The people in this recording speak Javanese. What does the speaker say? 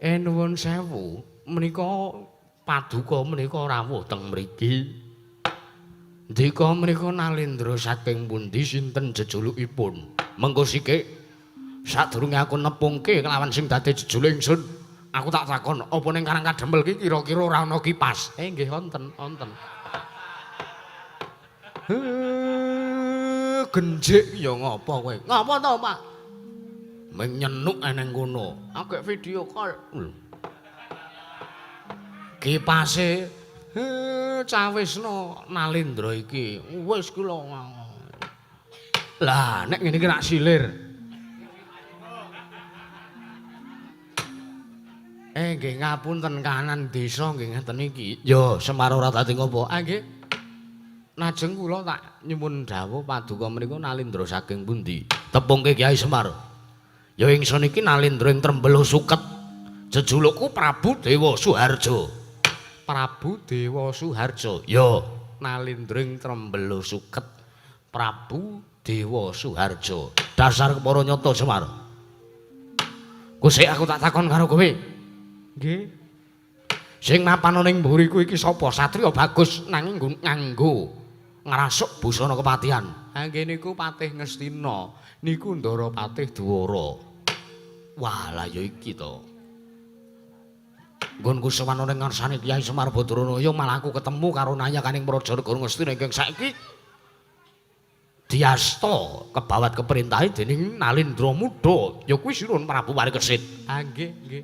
Nuwun sewu, menika paduka menika rawuh teng mriki. Ndika menika Nalendra saking pundi sinten jejulukipun? Mengko sikik sadurunge aku nepungke kelawan sing dadi jejuluk ingsun, aku tak takon apa ning Karang Kadempel ki kira-kira ora ana kipas? Nggih wonten, wonten. Genjik ya ngapa kowe? Ngapa to, Pak? Ming nyenuk eneng kono. Agek video call. Kipase cawisna Nalendra iki. Wis ku lho. Lah nek ngene iki rak silir. Nggih ngapunten kahanan desa nggih ngeten iki. Ya Semar ora dadi ngopo? Nggih. Najeng kula tak nyuwun dawuh paduka menika Nalendra saking pundi? Tepungke Kyai Semar. Ya ingsun iki Nalendra ing Trembelo Suket. Jejulukku Prabu Dewa Suharjo. Prabu Dewa Suharjo. Ya Nalendra ing Trembelo Suket. Prabu Dewa Suharjo. Dasar kepara nyata Semar. Kusik aku tak takon karo kowe. Nggih. Sing mapan ning mburiku iki sapa? Satriya bagus nanging nganggo ngrasuk busana kepatihan. Ha nggih niku Patih Ngastina, niku Ndara Patih Dwara. Wah, lah ya iki to. Nggonku sowan ning ngarsane Kyai Semar Badranaya malah aku ketemu karo Nayakaning Praja Negara Ngastina ingkang saiki diasta kebawat keperintahe dening Nalendra Muda, ya kuwi Sirun Prabu Warikesit. Ha nggih, nggih.